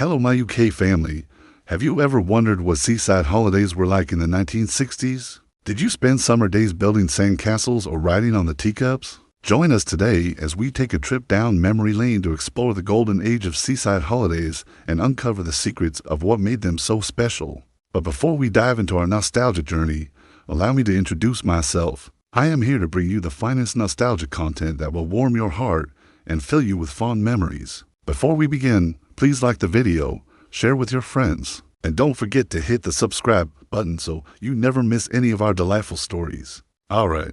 Hello, my UK family. Have you ever wondered what seaside holidays were like in the 1960s? Did you spend summer days building sandcastles or riding on the teacups? Join us today as we take a trip down memory lane to explore the golden age of seaside holidays and uncover the secrets of what made them so special. But before we dive into our nostalgic journey, allow me to introduce myself. I am here to bring you the finest nostalgic content that will warm your heart and fill you with fond memories. Before we begin, please like the video, share with your friends, and don't forget to hit the subscribe button so you never miss any of our delightful stories. Alright,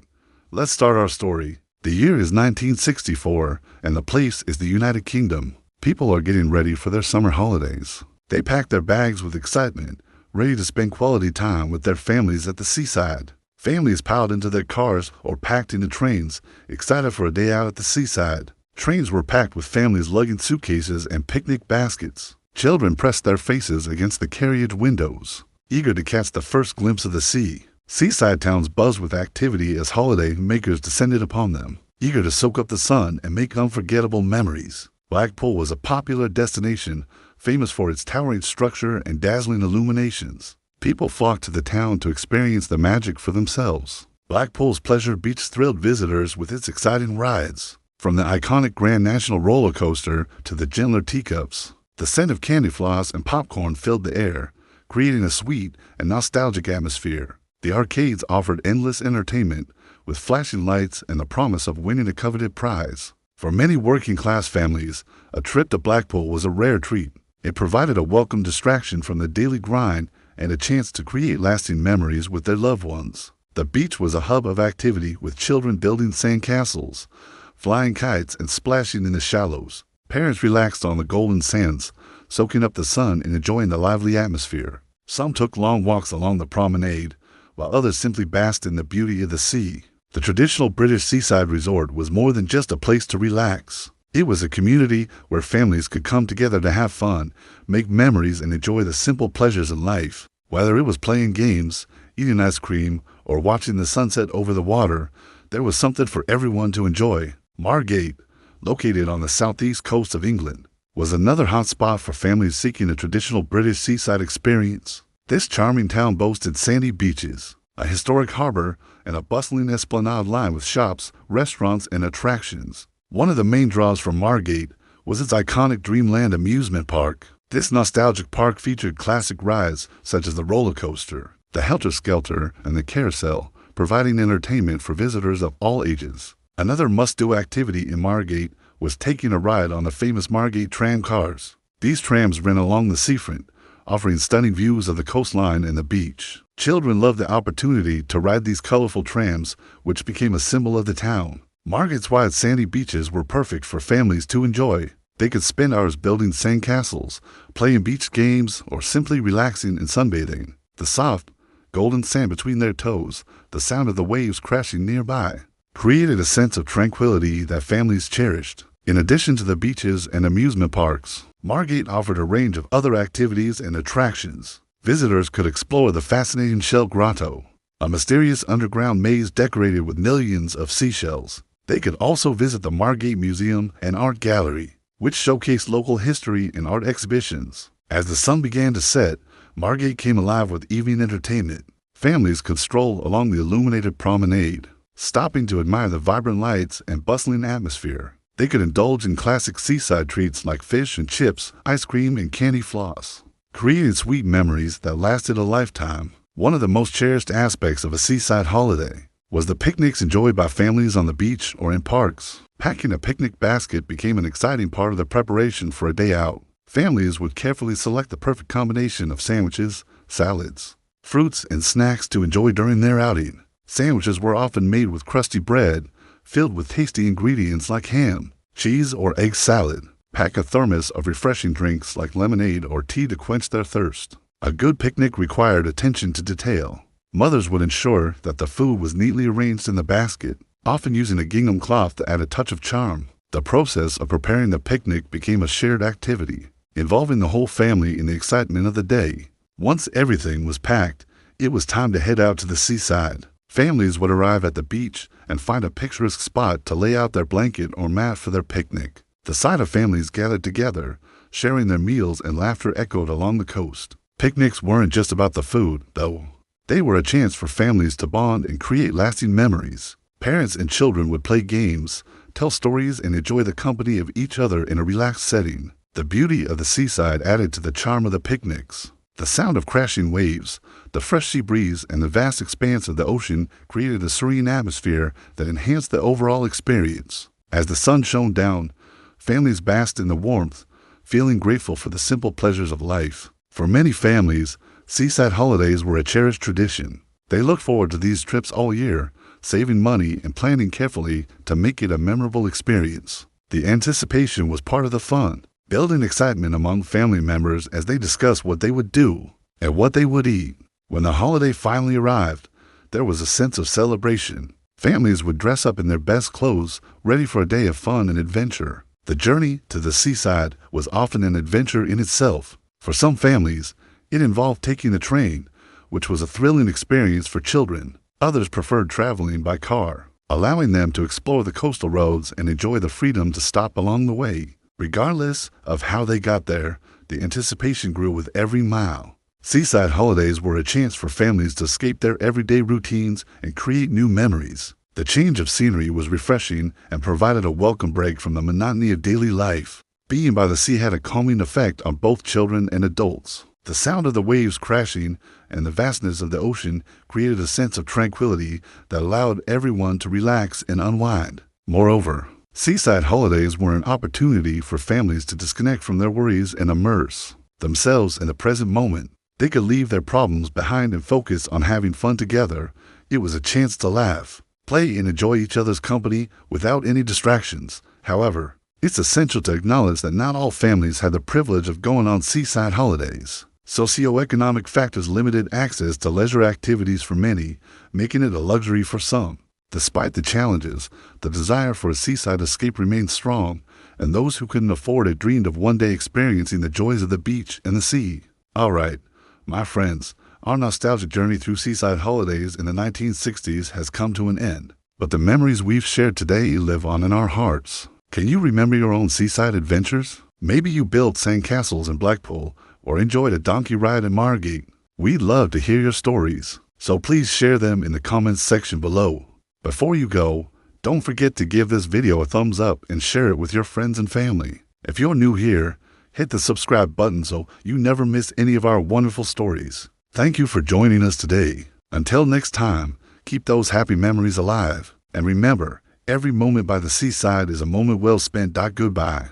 let's start our story. The year is 1964, and the place is the United Kingdom. People are getting ready for their summer holidays. They pack their bags with excitement, ready to spend quality time with their families at the seaside. Families piled into their cars or packed into trains, excited for a day out at the seaside. Trains were packed with families lugging suitcases and picnic baskets. Children pressed their faces against the carriage windows, eager to catch the first glimpse of the sea. Seaside towns buzzed with activity as holiday makers descended upon them, eager to soak up the sun and make unforgettable memories. Blackpool was a popular destination, famous for its towering structure and dazzling illuminations. People flocked to the town to experience the magic for themselves. Blackpool's Pleasure Beach thrilled visitors with its exciting rides. From the iconic Grand National roller coaster to the gentler teacups, the scent of candy floss and popcorn filled the air, creating a sweet and nostalgic atmosphere. The arcades offered endless entertainment, with flashing lights and the promise of winning a coveted prize. For many working-class families, a trip to Blackpool was a rare treat. It provided a welcome distraction from the daily grind and a chance to create lasting memories with their loved ones. The beach was a hub of activity, with children building sandcastles, flying kites, and splashing in the shallows. Parents relaxed on the golden sands, soaking up the sun and enjoying the lively atmosphere. Some took long walks along the promenade, while others simply basked in the beauty of the sea. The traditional British seaside resort was more than just a place to relax. It was a community where families could come together to have fun, make memories, and enjoy the simple pleasures in life. Whether it was playing games, eating ice cream, or watching the sunset over the water, there was something for everyone to enjoy. Margate, located on the southeast coast of England, was another hot spot for families seeking a traditional British seaside experience. This charming town boasted sandy beaches, a historic harbor, and a bustling esplanade lined with shops, restaurants, and attractions. One of the main draws for Margate was its iconic Dreamland amusement park. This nostalgic park featured classic rides such as the roller coaster, the helter-skelter, and the carousel, providing entertainment for visitors of all ages. Another must-do activity in Margate was taking a ride on the famous Margate tram cars. These trams ran along the seafront, offering stunning views of the coastline and the beach. Children loved the opportunity to ride these colorful trams, which became a symbol of the town. Margate's wide sandy beaches were perfect for families to enjoy. They could spend hours building sandcastles, playing beach games, or simply relaxing and sunbathing. The soft, golden sand between their toes, the sound of the waves crashing nearby, created a sense of tranquility that families cherished. In addition to the beaches and amusement parks, Margate offered a range of other activities and attractions. Visitors could explore the fascinating Shell Grotto, a mysterious underground maze decorated with millions of seashells. They could also visit the Margate Museum and Art Gallery, which showcased local history and art exhibitions. As the sun began to set, Margate came alive with evening entertainment. Families could stroll along the illuminated promenade, stopping to admire the vibrant lights and bustling atmosphere. They could indulge in classic seaside treats like fish and chips, ice cream, and candy floss, creating sweet memories that lasted a lifetime. One of the most cherished aspects of a seaside holiday was the picnics enjoyed by families on the beach or in parks. Packing a picnic basket became an exciting part of the preparation for a day out. Families would carefully select the perfect combination of sandwiches, salads, fruits, and snacks to enjoy during their outing. Sandwiches were often made with crusty bread, filled with tasty ingredients like ham, cheese, or egg salad. Pack a thermos of refreshing drinks like lemonade or tea to quench their thirst. A good picnic required attention to detail. Mothers would ensure that the food was neatly arranged in the basket, often using a gingham cloth to add a touch of charm. The process of preparing the picnic became a shared activity, involving the whole family in the excitement of the day. Once everything was packed, it was time to head out to the seaside. Families would arrive at the beach and find a picturesque spot to lay out their blanket or mat for their picnic. The sight of families gathered together, sharing their meals and laughter echoed along the coast. Picnics weren't just about the food, though. They were a chance for families to bond and create lasting memories. Parents and children would play games, tell stories, and enjoy the company of each other in a relaxed setting. The beauty of the seaside added to the charm of the picnics. The sound of crashing waves, the fresh sea breeze, and the vast expanse of the ocean created a serene atmosphere that enhanced the overall experience. As the sun shone down, families basked in the warmth, feeling grateful for the simple pleasures of life. For many families, seaside holidays were a cherished tradition. They looked forward to these trips all year, saving money and planning carefully to make it a memorable experience. The anticipation was part of the fun, building excitement among family members as they discussed what they would do and what they would eat. When the holiday finally arrived, there was a sense of celebration. Families would dress up in their best clothes, ready for a day of fun and adventure. The journey to the seaside was often an adventure in itself. For some families, it involved taking the train, which was a thrilling experience for children. Others preferred traveling by car, allowing them to explore the coastal roads and enjoy the freedom to stop along the way. Regardless of how they got there, the anticipation grew with every mile. Seaside holidays were a chance for families to escape their everyday routines and create new memories. The change of scenery was refreshing and provided a welcome break from the monotony of daily life. Being by the sea had a calming effect on both children and adults. The sound of the waves crashing and the vastness of the ocean created a sense of tranquility that allowed everyone to relax and unwind. Moreover, seaside holidays were an opportunity for families to disconnect from their worries and immerse themselves in the present moment. They could leave their problems behind and focus on having fun together. It was a chance to laugh, play, and enjoy each other's company without any distractions. However, it's essential to acknowledge that not all families had the privilege of going on seaside holidays. Socioeconomic factors limited access to leisure activities for many, making it a luxury for some. Despite the challenges, the desire for a seaside escape remained strong, and those who couldn't afford it dreamed of one day experiencing the joys of the beach and the sea. All right, my friends, our nostalgic journey through seaside holidays in the 1960s has come to an end, but the memories we've shared today live on in our hearts. Can you remember your own seaside adventures? Maybe you built sandcastles in Blackpool or enjoyed a donkey ride in Margate. We'd love to hear your stories, so please share them in the comments section below. Before you go, don't forget to give this video a thumbs up and share it with your friends and family. If you're new here, hit the subscribe button so you never miss any of our wonderful stories. Thank you for joining us today. Until next time, keep those happy memories alive. And remember, every moment by the seaside is a moment well spent. Goodbye.